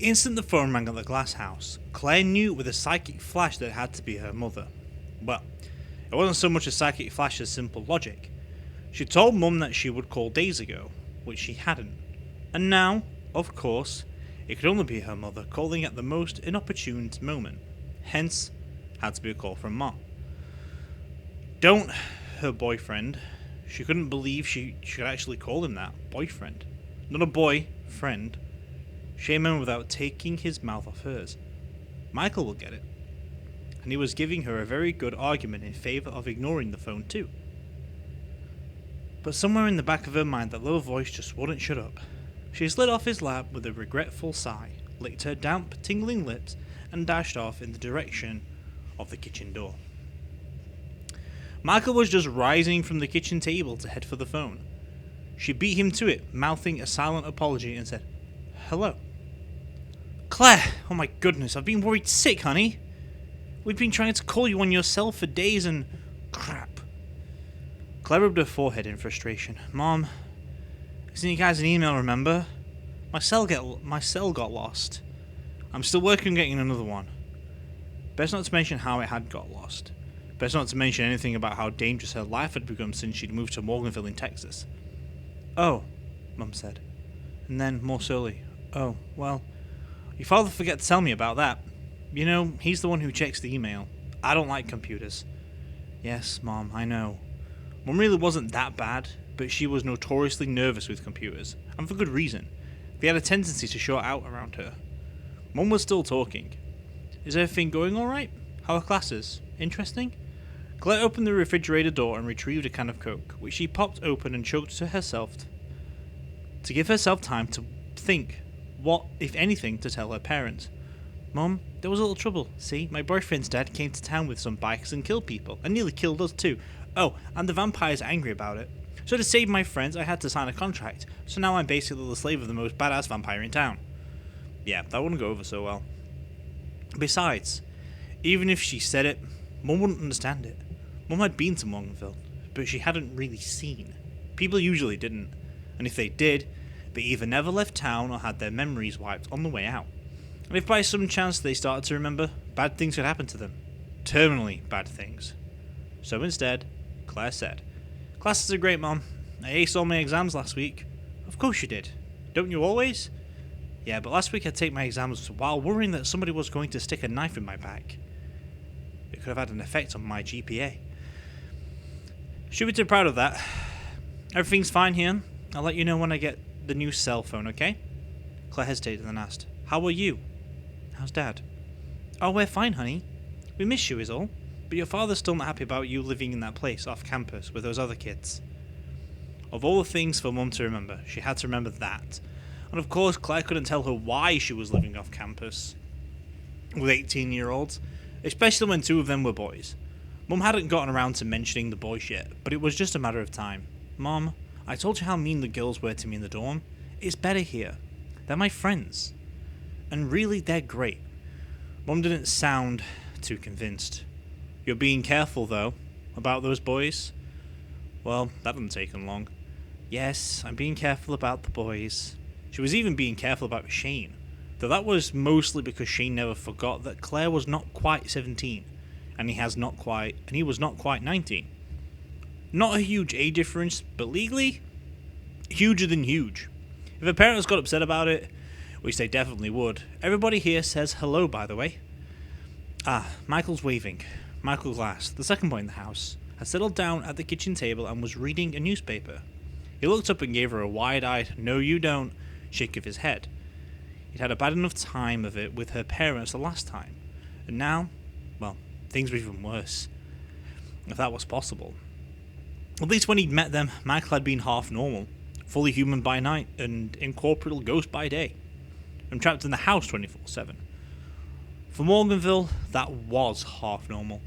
instant the phone rang at the glass house, Claire knew with a psychic flash that it had to be her mother. Well, it wasn't so much a psychic flash as simple logic. She told Mum that she would call days ago, which she hadn't. And now, of course, it could only be her mother calling at the most inopportune moment. Hence, had to be a call from Mom. Don't her boyfriend. She couldn't believe she could actually call him that. Boyfriend. Not a boy, friend. Shame him without taking his mouth off hers. Michael will get it. And he was giving her a very good argument in favour of ignoring the phone too. But somewhere in the back of her mind that little voice just wouldn't shut up. She slid off his lap with a regretful sigh, licked her damp, tingling lips, and dashed off in the direction of the kitchen door. Michael was just rising from the kitchen table to head for the phone. She beat him to it, mouthing a silent apology and said, "Hello." "Claire, oh my goodness, I've been worried sick, honey. We've been trying to call you on your cell for days and... crap." Claire rubbed her forehead in frustration. "Mom, I sent you guys an email, remember? My cell got lost. I'm still working on getting another one. Best not to mention how it had got lost. Best not to mention anything about how dangerous her life had become since she'd moved to Morganville in Texas." "Oh," Mum said. And then, more slowly, "Oh, well, your father forgot to tell me about that. You know, he's the one who checks the email. I don't like computers." "Yes, Mom, I know." Mum really wasn't that bad, but she was notoriously nervous with computers, and for good reason. They had a tendency to short out around her. Mum was still talking. "Is everything going alright? How are classes? Interesting?" Claire opened the refrigerator door and retrieved a can of Coke, which she popped open and choked to herself to give herself time to think what, if anything, to tell her parents. "Mum, there was a little trouble. See, my boyfriend's dad came to town with some bikes and killed people, and nearly killed us too. Oh, and the vampire's angry about it. So to save my friends, I had to sign a contract, so now I'm basically the slave of the most badass vampire in town." Yeah, that wouldn't go over so well. Besides, even if she said it, Mum wouldn't understand it. Mum had been to Morganville, but she hadn't really seen. People usually didn't, and if they did, they either never left town or had their memories wiped on the way out. And if by some chance they started to remember, bad things could happen to them. Terminally bad things. So instead, Claire said, "Classes are great, Mom. I aced all my exams last week." "Of course you did. Don't you always?" "Yeah, but last week I take my exams while worrying that somebody was going to stick a knife in my back. It could have had an effect on my GPA." "Should be too proud of that. Everything's fine here. I'll let you know when I get the new cell phone, okay?" Claire hesitated and then asked, "How are you? How's Dad?" "Oh, we're fine, honey. We miss you is all. But your father's still not happy about you living in that place off campus with those other kids." Of all the things for Mum to remember, she had to remember that. And of course, Claire couldn't tell her why she was living off campus with 18-year-olds, especially when two of them were boys. Mum hadn't gotten around to mentioning the boys yet, but it was just a matter of time. "Mom, I told you how mean the girls were to me in the dorm. It's better here. They're my friends. And really, they're great." Mum didn't sound too convinced. "You're being careful, though, about those boys?" "Well, that didn't take them long." "Yes, I'm being careful about the boys." She was even being careful about Shane, though that was mostly because Shane never forgot that Claire was not quite 17, and he was not quite 19. Not a huge age difference, but legally, huger than huge. If her parents got upset about it, which they definitely would, everybody here says hello, by the way. Michael's waving. Michael Glass, the second boy in the house, had settled down at the kitchen table and was reading a newspaper. He looked up and gave her a wide-eyed, "No you don't," shake of his head. He'd had a bad enough time of it with her parents the last time, and now, well, things were even worse. If that was possible. At least when he'd met them, Michael had been half normal, fully human by night, and incorporeal ghost by day, and trapped in the house 24/7. For Morganville, that was half normal.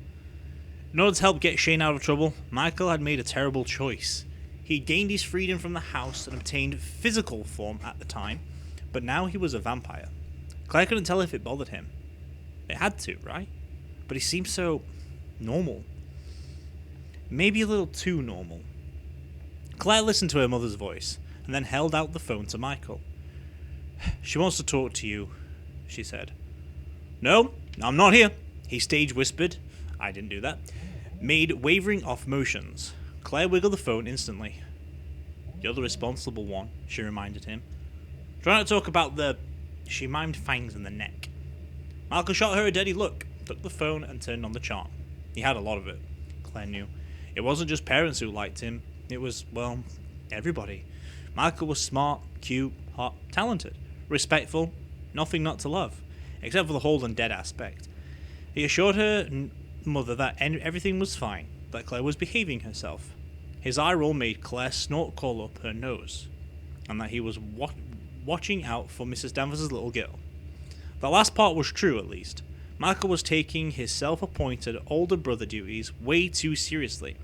In order to help get Shane out of trouble, Michael had made a terrible choice. He gained his freedom from the house and obtained physical form at the time, but now he was a vampire. Claire couldn't tell if it bothered him. It had to, right? But he seemed so normal. Maybe a little too normal. Claire listened to her mother's voice, and then held out the phone to Michael. "She wants to talk to you. she said. No, I'm not here, he stage whispered. I didn't do that. Made wavering off motions. Claire wiggled the phone instantly. You're the responsible one, she reminded him. Try not to talk about the... She mimed fangs in the neck. Michael shot her a deady look, took the phone and turned on the charm. He had a lot of it, Claire knew. It wasn't just parents who liked him. It was, well, everybody. Michael was smart, cute, hot, talented, respectful, nothing not to love, except for the whole and dead aspect. He assured her mother that everything was fine, that Claire was behaving herself. His eye roll made Claire snort call up her nose, and that he was watching out for Mrs. Danvers' little girl. The last part was true, at least. Michael was taking his self-appointed older brother duties way too seriously.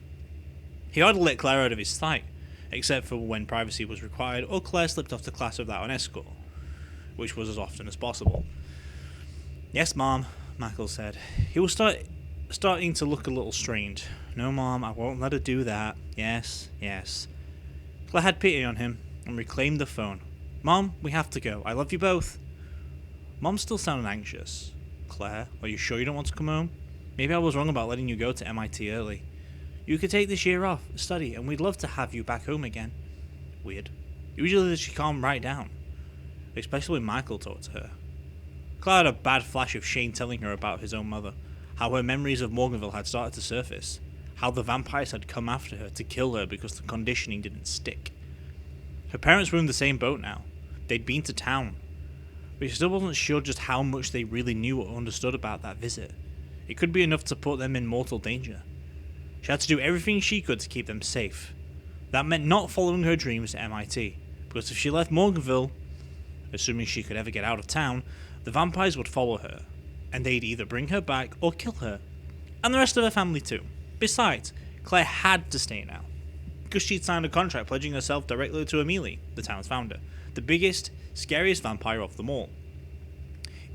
He hardly let Claire out of his sight, except for when privacy was required or Claire slipped off to class without an escort, which was as often as possible. Yes, Mom, Michael said. He was starting to look a little strained. No, Mom, I won't let her do that. Yes, yes. Claire had pity on him and reclaimed the phone. Mom, we have to go. I love you both. Mom still sounded anxious. Claire, are you sure you don't want to come home? Maybe I was wrong about letting you go to MIT early. You could take this year off, study, and we'd love to have you back home again. Weird. Usually she calmed right down, especially when Michael talked to her. Claire had a bad flash of Shane telling her about his own mother, how her memories of Morganville had started to surface, how the vampires had come after her to kill her because the conditioning didn't stick. Her parents were in the same boat now. They'd been to town, but she still wasn't sure just how much they really knew or understood about that visit. It could be enough to put them in mortal danger. She had to do everything she could to keep them safe. That meant not following her dreams to MIT, because if she left Morganville, assuming she could ever get out of town, the vampires would follow her, and they'd either bring her back or kill her, and the rest of her family too. Besides, Claire had to stay now, because she'd signed a contract pledging herself directly to Amelie, the town's founder, the biggest, scariest vampire of them all.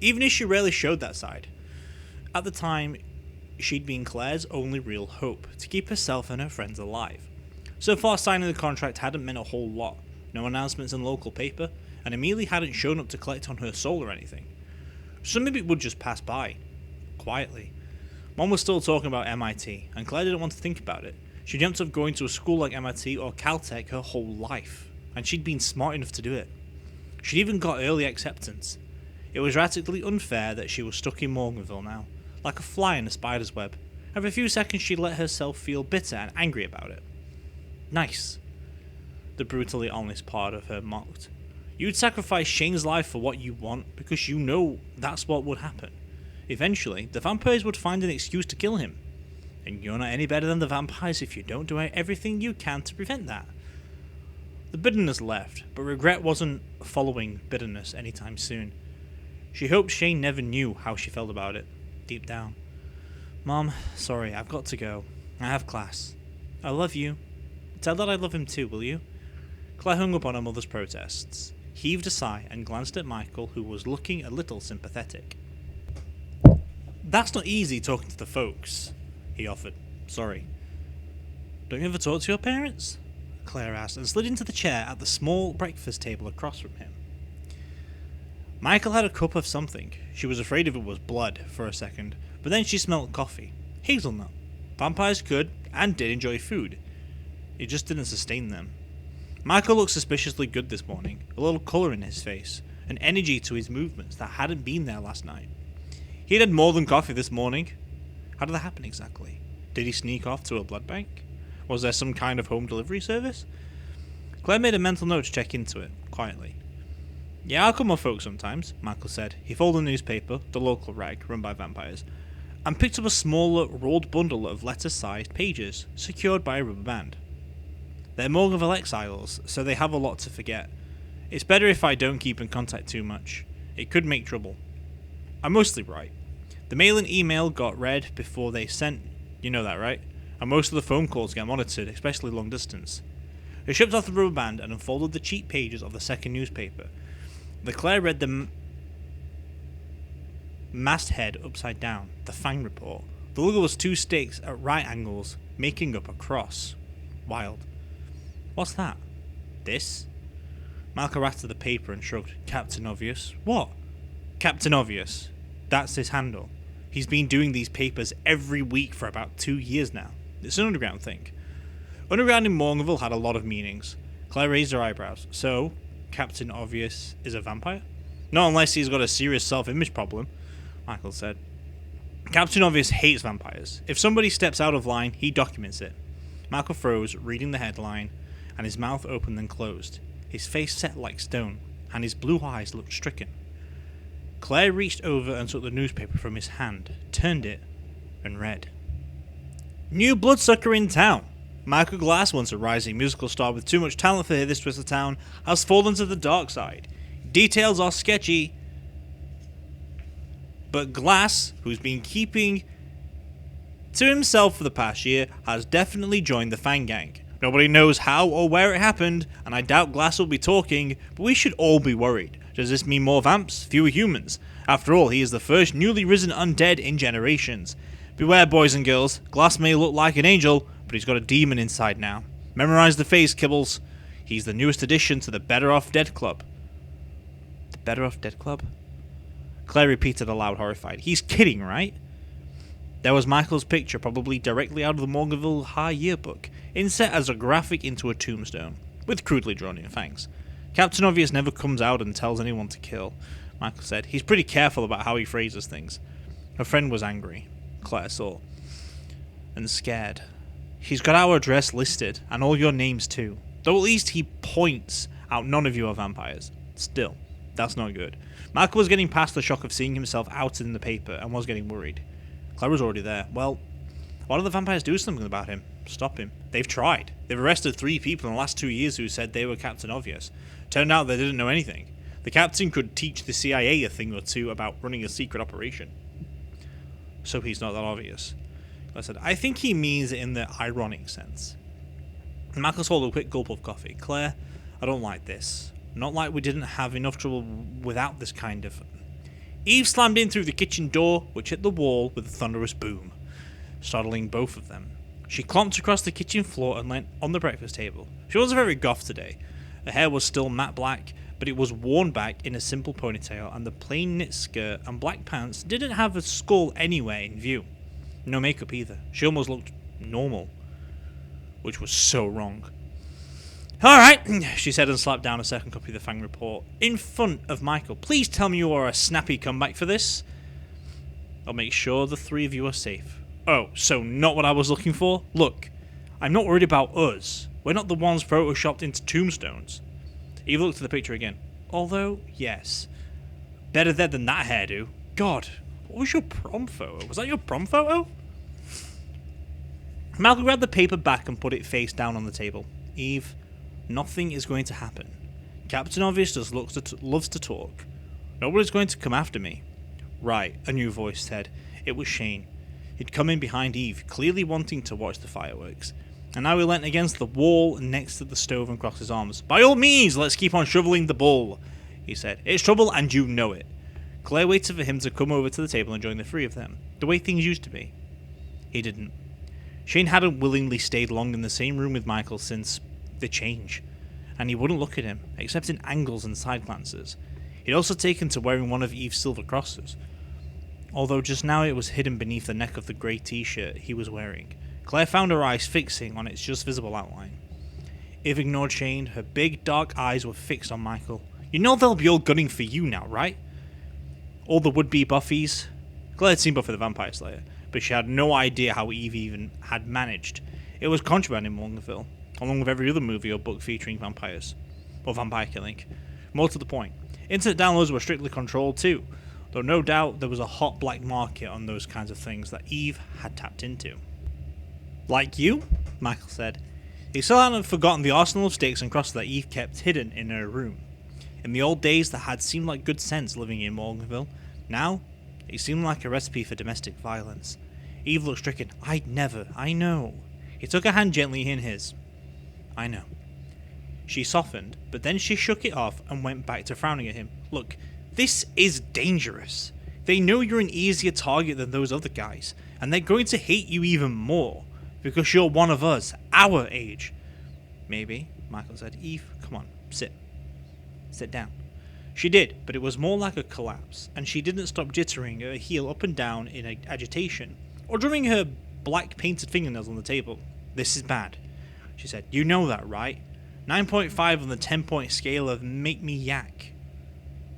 Even if she rarely showed that side, at the time, she'd been Claire's only real hope to keep herself and her friends alive. So far, signing the contract hadn't meant a whole lot. No announcements in the local paper, and Amelie hadn't shown up to collect on her soul or anything. So maybe it would just pass by, quietly. Mom was still talking about MIT, and Claire didn't want to think about it. She dreamt of going to a school like MIT or Caltech her whole life, and she'd been smart enough to do it. She'd even got early acceptance. It was radically unfair that she was stuck in Morganville now, like a fly in a spider's web, and for a few seconds she let herself feel bitter and angry about it. Nice, the brutally honest part of her mocked. You'd sacrifice Shane's life for what you want because you know that's what would happen. Eventually, the vampires would find an excuse to kill him, and you're not any better than the vampires if you don't do everything you can to prevent that. The bitterness left, but regret wasn't following bitterness anytime soon. She hoped Shane never knew how she felt about it, deep down. Mom, sorry, I've got to go. I have class. I love you. Tell that I love him too, will you? Claire hung up on her mother's protests, heaved a sigh, and glanced at Michael, who was looking a little sympathetic. That's not easy talking to the folks, he offered. Sorry. Don't you ever talk to your parents? Claire asked, and slid into the chair at the small breakfast table across from him. Michael had a cup of something. She was afraid if it was blood for a second, but then she smelled coffee. Hazelnut. Vampires could, and did enjoy food. It just didn't sustain them. Michael looked suspiciously good this morning, a little colour in his face, an energy to his movements that hadn't been there last night. He'd had more than coffee this morning. How did that happen exactly? Did he sneak off to a blood bank? Was there some kind of home delivery service? Claire made a mental note to check into it, quietly. Yeah, I'll come with folks sometimes, Michael said. He folded a newspaper, the local rag, run by vampires, and picked up a smaller, rolled bundle of letter-sized pages, secured by a rubber band. They're Morganville exiles, so they have a lot to forget. It's better if I don't keep in contact too much. It could make trouble. I'm mostly right. The mail and email got read before they sent, you know that, right? And most of the phone calls get monitored, especially long distance. They stripped off the rubber band and unfolded the cheap pages of the second newspaper. Claire read the masthead upside down, the Fang report. The logo was two sticks at right angles, making up a cross. Wild. What's that? This? Malcolm rattled the paper and shrugged. Captain Obvious. What? Captain Obvious. That's his handle. He's been doing these papers every week for about 2 years now. It's an underground thing. Underground in Morganville had a lot of meanings. Claire raised her eyebrows. So, Captain Obvious is a vampire? Not unless he's got a serious self-image problem, Michael said. Captain Obvious hates vampires. If somebody steps out of line, he documents it. Michael froze, reading the headline, and his mouth opened and closed. His face set like stone, and his blue eyes looked stricken. Claire reached over and took the newspaper from his hand, turned it, and read. New bloodsucker in town. Michael Glass, once a rising musical star with too much talent for this twist of town, has fallen to the dark side. Details are sketchy, but Glass, who's been keeping to himself for the past year, has definitely joined the Fang Gang. Nobody knows how or where it happened, and I doubt Glass will be talking, but we should all be worried. Does this mean more vamps, fewer humans? After all, he is the first newly risen undead in generations. Beware, boys and girls. Glass may look like an angel, but he's got a demon inside now. Memorize the face, kibbles. He's the newest addition to the Better Off Dead Club. The Better Off Dead Club? Claire repeated aloud, horrified. He's kidding, right? There was Michael's picture, probably directly out of the Morganville High yearbook, inset as a graphic into a tombstone, with crudely drawn-in fangs. Captain Obvious never comes out and tells anyone to kill, Michael said. He's pretty careful about how he phrases things. Her friend was angry, Claire saw, and scared. He's got our address listed, and all your names too. Though at least he points out none of you are vampires. Still, that's not good. Michael was getting past the shock of seeing himself outed in the paper, and was getting worried. Claire was already there. Well, why don't the vampires do something about him? Stop him. They've tried. They've arrested 3 people in the last 2 years who said they were Captain Obvious. Turned out they didn't know anything. The captain could teach the CIA a thing or two about running a secret operation. So he's not that obvious. I said, I think he means it in the ironic sense. Michael swallowed a quick gulp of coffee. Claire, I don't like this. Not like we didn't have enough trouble without this kind of... Eve slammed in through the kitchen door, which hit the wall with a thunderous boom, startling both of them. She clomped across the kitchen floor and leant on the breakfast table. She wasn't very goth today. Her hair was still matte black, but it was worn back in a simple ponytail, and the plain knit skirt and black pants didn't have a skull anywhere in view. No makeup either. She almost looked normal, which was so wrong. Alright, she said and slapped down a second copy of the Fang report in front of Michael. Please tell me you are a snappy comeback for this. I'll make sure the 3 of you are safe. Oh, so not what I was looking for? Look, I'm not worried about us. We're not the ones photoshopped into tombstones. Eve looked at the picture again. Although, yes. Better there than that hairdo. God, what was your prom photo? Was that your prom photo? Malcolm grabbed the paper back and put it face down on the table. Eve, nothing is going to happen. Captain Obvious just loves to talk. Nobody's going to come after me. Right, a new voice said. It was Shane. He'd come in behind Eve, clearly wanting to watch the fireworks. And now he leant against the wall next to the stove and crossed his arms. By all means, let's keep on shoveling the bull, he said. It's trouble and you know it. Claire waited for him to come over to the table and join the 3 of them, the way things used to be. He didn't. Shane hadn't willingly stayed long in the same room with Michael since the change, and he wouldn't look at him, except in angles and side glances. He'd also taken to wearing one of Eve's silver crosses, although just now it was hidden beneath the neck of the grey t-shirt he was wearing. Claire found her eyes fixing on its just visible outline. Eve ignored Shane. Her big, dark eyes were fixed on Michael. You know they'll be all gunning for you now, right? All the would-be Buffies. Claire had seen Buffy the Vampire Slayer, but she had no idea how Eve even had managed. It was contraband in Morganville, along with every other movie or book featuring vampires, or vampire killing. More to the point, internet downloads were strictly controlled too, though no doubt there was a hot black market on those kinds of things that Eve had tapped into. Like you? Michael said. He still hadn't forgotten the arsenal of sticks and crosses that Eve kept hidden in her room. In the old days that had seemed like good sense living in Morganville, now it seemed like a recipe for domestic violence. Eve looked stricken. I'd never, I know. He took her hand gently in his. I know. She softened, but then she shook it off and went back to frowning at him. Look, this is dangerous. They know you're an easier target than those other guys, and they're going to hate you even more, because you're one of us, our age. Maybe, Michael said. Eve, come on, sit. Sit down. She did, but it was more like a collapse, and she didn't stop jittering her heel up and down in agitation, or drumming her black painted fingernails on the table. "This is bad," she said. "You know that, right? 9.5 on the 10-point scale of make me yak."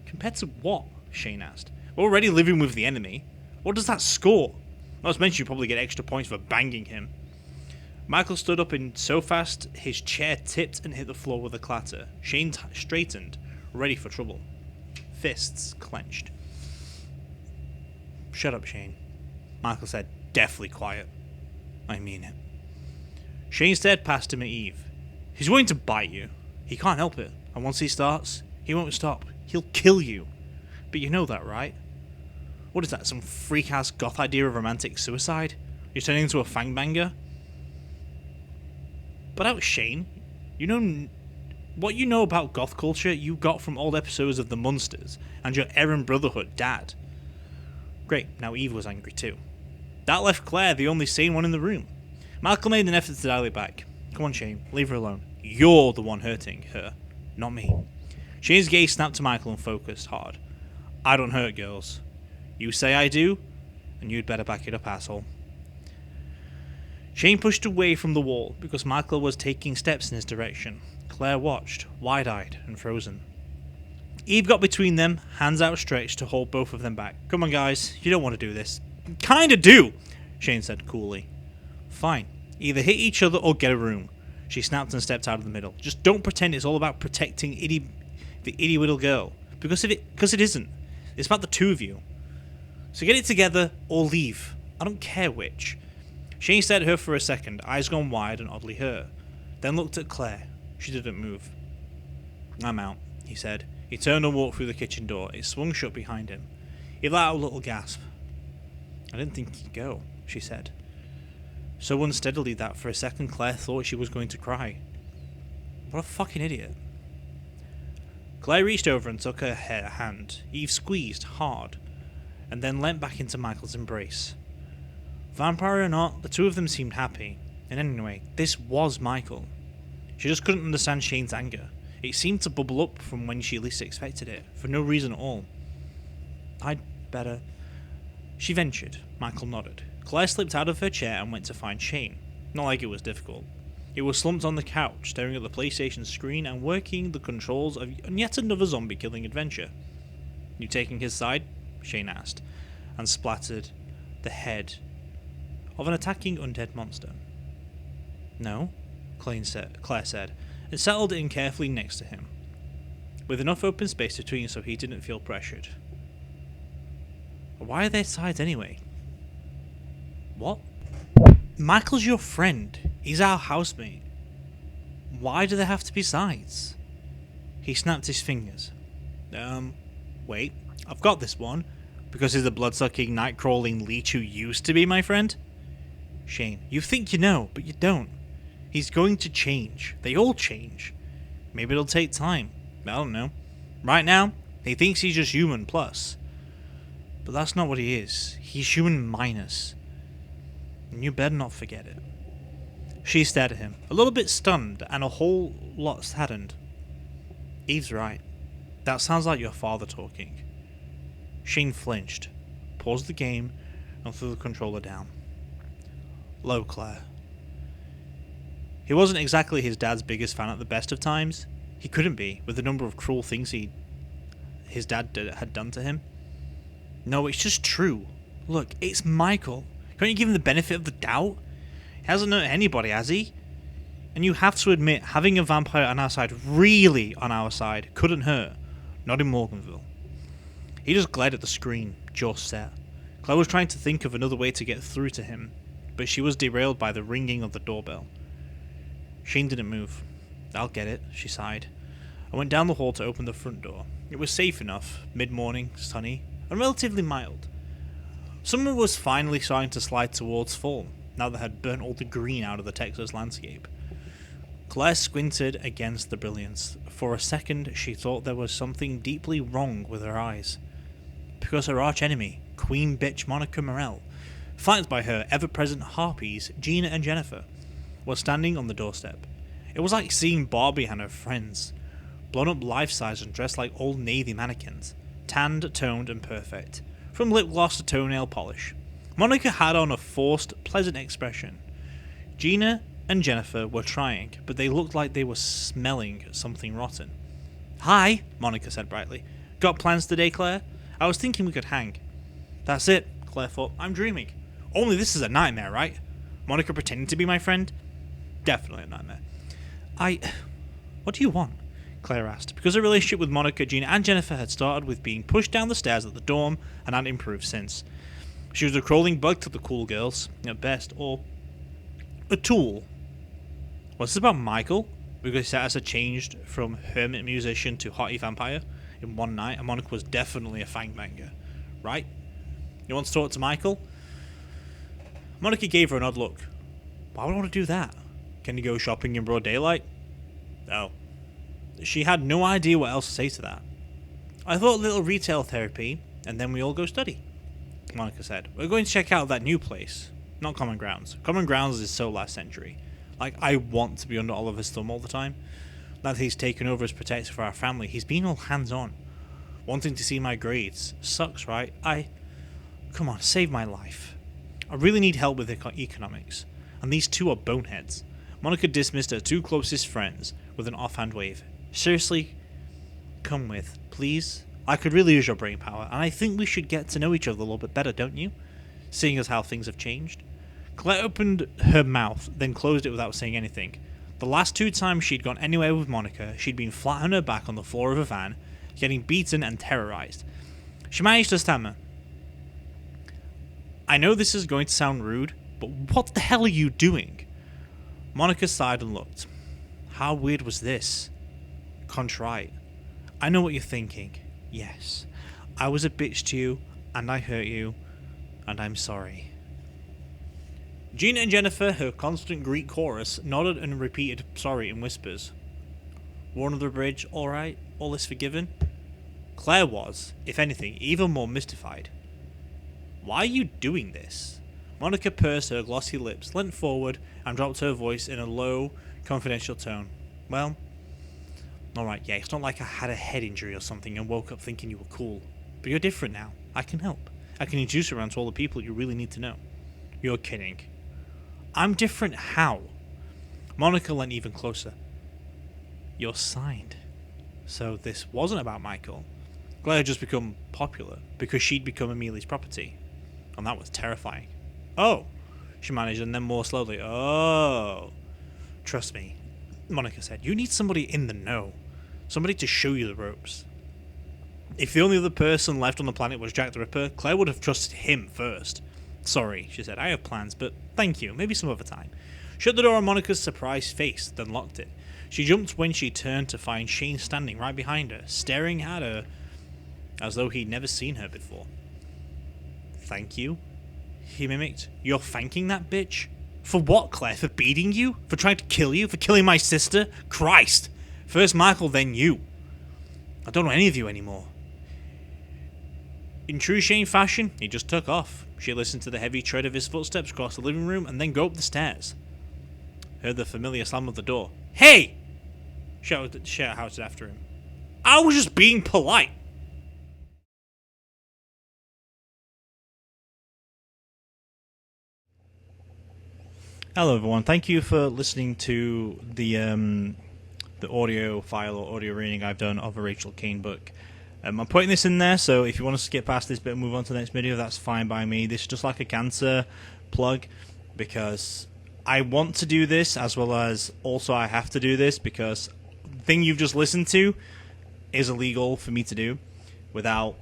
"Compared to what?" Shane asked. "We're already living with the enemy. What does that score? Not to mention you probably get extra points for banging him." Michael stood up so fast his chair tipped and hit the floor with a clatter. Shane straightened, ready for trouble. Fists clenched. "Shut up, Shane," Michael said, deathly quiet. "I mean it." Shane stared past him at Eve. "He's going to bite you. He can't help it. And once he starts, he won't stop. He'll kill you. But you know that, right? What is that, some freak-ass goth idea of romantic suicide? You're turning into a fangbanger?" "But out, Shane. What you know about goth culture you got from old episodes of The Munsters and your Aaron Brotherhood dad." Great, now Eve was angry too. That left Claire the only sane one in the room. Michael made an effort to dial it back. "Come on, Shane, leave her alone. You're the one hurting her, not me." Shane's gaze snapped to Michael and focused hard. "I don't hurt girls. You say I do, and you'd better back it up, asshole." Shane pushed away from the wall because Michael was taking steps in his direction. Claire watched, wide-eyed and frozen. Eve got between them, hands outstretched to hold both of them back. "Come on, guys, you don't want to do this." "Kinda do," Shane said coolly. "Fine, either hit each other or get a room." She snapped and stepped out of the middle. "Just don't pretend it's all about protecting the itty little girl, because it isn't. It's about the two of you. So get it together or leave. I don't care which." Shane stared at her for a second, eyes gone wide and oddly hurt, then looked at Claire. She didn't move. "I'm out," he said. He turned and walked through the kitchen door. It swung shut behind him. He let out a little gasp. "I didn't think you'd go," she said. So unsteadily that for a second Claire thought she was going to cry. What a fucking idiot. Claire reached over and took her hand. Eve squeezed hard, and then leant back into Michael's embrace. Vampire or not, the two of them seemed happy. And anyway, this was Michael. She just couldn't understand Shane's anger. It seemed to bubble up from when she least expected it, for no reason at all. "I'd better..." she ventured. Michael nodded. Claire slipped out of her chair and went to find Shane. Not like it was difficult. He was slumped on the couch, staring at the PlayStation screen and working the controls of yet another zombie-killing adventure. "You taking his side?" Shane asked, and splattered the head of an attacking undead monster. "No," Claire said, and settled in carefully next to him, with enough open space between so he didn't feel pressured. "Why are there sides anyway?" "What?" "Michael's your friend. He's our housemate. Why do there have to be sides?" He snapped his fingers. Wait, I've got this one. Because he's a blood-sucking, night-crawling leech who used to be my friend?" "Shane, you think you know, but you don't. He's going to change. They all change. Maybe it'll take time. I don't know. Right now, he thinks he's just human plus. But that's not what he is. He's human minus. And you better not forget it." She stared at him, a little bit stunned and a whole lot saddened. "Eve's right. That sounds like your father talking." Shane flinched, paused the game, and threw the controller down. "Low, Claire." He wasn't exactly his dad's biggest fan at the best of times. He couldn't be, with the number of cruel things his dad had done to him. "No, it's just true. Look, it's Michael. Can't you give him the benefit of the doubt? He hasn't hurt anybody, has he? And you have to admit, having a vampire on our side, really on our side, couldn't hurt. Not in Morganville." He just glared at the screen, jaw set. Claire was trying to think of another way to get through to him, but she was derailed by the ringing of the doorbell. Shane didn't move. "I'll get it," she sighed. I went down the hall to open the front door. It was safe enough, mid-morning, sunny, and relatively mild. Summer was finally starting to slide towards fall, now that it had burnt all the green out of the Texas landscape. Claire squinted against the brilliance. For a second, she thought there was something deeply wrong with her eyes. Because her arch-enemy, Queen Bitch Monica Morell, flanked by her ever-present harpies, Gina and Jennifer, was standing on the doorstep. It was like seeing Barbie and her friends. blown up life-size and dressed like old Navy mannequins, tanned, toned, and perfect, from lip gloss to toenail polish. Monica had on a forced, pleasant expression. Gina and Jennifer were trying, but they looked like they were smelling something rotten. "Hi," Monica said brightly. "Got plans today, Claire? I was thinking we could hang." "That's it," Claire thought. "I'm dreaming. Only this is a nightmare, right? Monica pretending to be my friend? Definitely a nightmare." What do you want?" Claire asked, because her relationship with Monica, Gina, and Jennifer had started with being pushed down the stairs at the dorm and had improved since. She was a crawling bug to the cool girls, at best, or a tool. Was this about Michael? Because his status had changed from hermit musician to hottie vampire in one night, and Monica was definitely a fangbanger, right? You want to talk to Michael? Monica gave her an odd look. Why would I want to do that? Can you go shopping in broad daylight? No. She had no idea what else to say to that. "I thought a little retail therapy, and then we all go study," Monica said. "We're going to check out that new place. Not Common Grounds. Common Grounds is so last century. Like, I want to be under Oliver's thumb all the time. Now that he's taken over as protector for our family, he's been all hands-on. Wanting to see my grades. Sucks, right? Come on, save my life. I really need help with economics. And these two are boneheads." Monica dismissed her two closest friends with an offhand wave. "Seriously, come with, please? I could really use your brain power, and I think we should get to know each other a little bit better, don't you? Seeing as how things have changed." Claire opened her mouth, then closed it without saying anything. The last two times she'd gone anywhere with Monica, she'd been flat on her back on the floor of a van, getting beaten and terrorized. She managed to stammer. "I know this is going to sound rude, but what the hell are you doing?" Monica sighed and looked. How weird was this? Contrite. "I know what you're thinking. Yes, I was a bitch to you, and I hurt you, and I'm sorry." Gina and Jennifer, her constant Greek chorus, nodded and repeated sorry in whispers. "War under the bridge, alright? All is forgiven?" Claire was, if anything, even more mystified. "Why are you doing this?" Monica pursed her glossy lips, leant forward, and dropped her voice in a low, confidential tone. "Well, alright, yeah, it's not like I had a head injury or something and woke up thinking you were cool. But you're different now. I can help. I can introduce you around to all the people you really need to know." "You're kidding." "I'm different how?" Monica leant even closer. "You're signed. So this wasn't about Michael. Claire had just become popular because she'd become Amelia's property. And that was terrifying." "Oh," she managed, and then more slowly. "Oh. Trust me," Monica said. "You need somebody in the know. Somebody to show you the ropes." If the only other person left on the planet was Jack the Ripper, Claire would have trusted him first. "Sorry," she said. "I have plans, but thank you. Maybe some other time." Shut the door on Monica's surprised face, then locked it. She jumped when she turned to find Shane standing right behind her, staring at her as though he'd never seen her before. "Thank you?" he mimicked. "You're thanking that bitch? For what, Claire? For beating you? For trying to kill you? For killing my sister? Christ! First Michael, then you. I don't know any of you anymore." In true Shane fashion, he just took off. She listened to the heavy tread of his footsteps across the living room and then go up the stairs. Heard the familiar slam of the door. "Hey!" shouted after him. "I was just being polite." Hello everyone, thank you for listening to the audio file or audio reading I've done of a Rachel Kane book. I'm putting this in there, so if you want to skip past this bit and move on to the next video, that's fine by me. This is just like a cancer plug, because I want to do this, as well as also I have to do this, because the thing you've just listened to is illegal for me to do without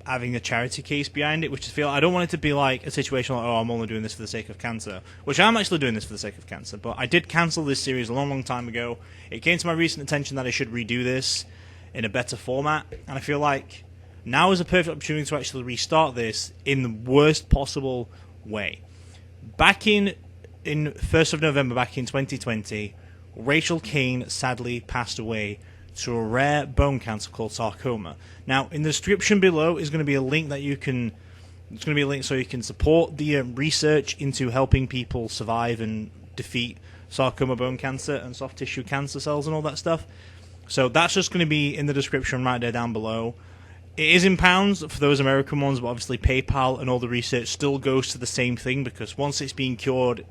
having a charity case behind it, which I feel I don't want it to be like a situation like, oh, I'm only doing this for the sake of cancer, which I'm actually doing this for the sake of cancer, but I did cancel this series a long time ago. It came to my recent attention that I should redo this in a better format, and I feel like now is a perfect opportunity to actually restart this in the worst possible way. Back in 1st of November, back in 2020, Rachel Kane sadly passed away to a rare bone cancer called sarcoma. Now, in the description below is going to be a link that you can. It's going to be a link so you can support the research into helping people survive and defeat sarcoma bone cancer and soft tissue cancer cells and all that stuff. So that's just going to be in the description right there down below. It is in pounds for those American ones, but obviously PayPal and all the research still goes to the same thing, because once it's been cured,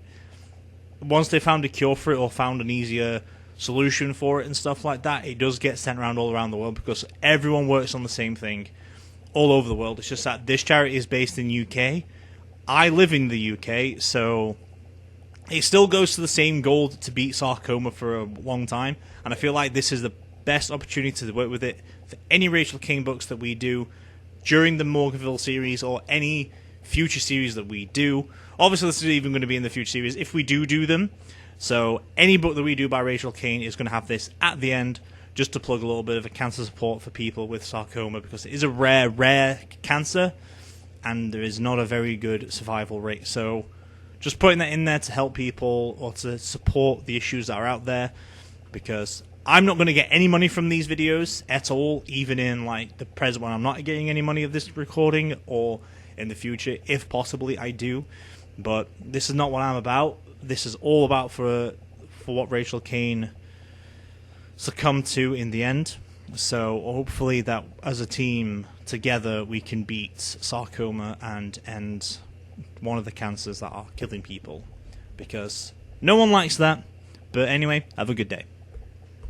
once they found a cure for it or found an easier solution for it and stuff like that, it does get sent around all around the world, because everyone works on the same thing all over the world. It's just that this charity is based in UK. I live in the UK, so it still goes to the same goal to beat sarcoma for a long time, and I feel like this is the best opportunity to work with it for any Rachel Kane books that we do during the Morganville series or any future series that we do. Obviously, this is even going to be in the future series if we do them. So any book that we do by Rachel Kane is going to have this at the end, just to plug a little bit of a cancer support for people with sarcoma, because it is a rare cancer, and there is not a very good survival rate. So just putting that in there to help people or to support the issues that are out there, because I'm not going to get any money from these videos at all, even in like the present when I'm not getting any money of this recording, or in the future, if possibly I do. But this is not what I'm about. This is all about for what Rachel Kane succumbed to in the end. So hopefully that as a team together we can beat sarcoma and end one of the cancers that are killing people, because no one likes that. But anyway, have a good day.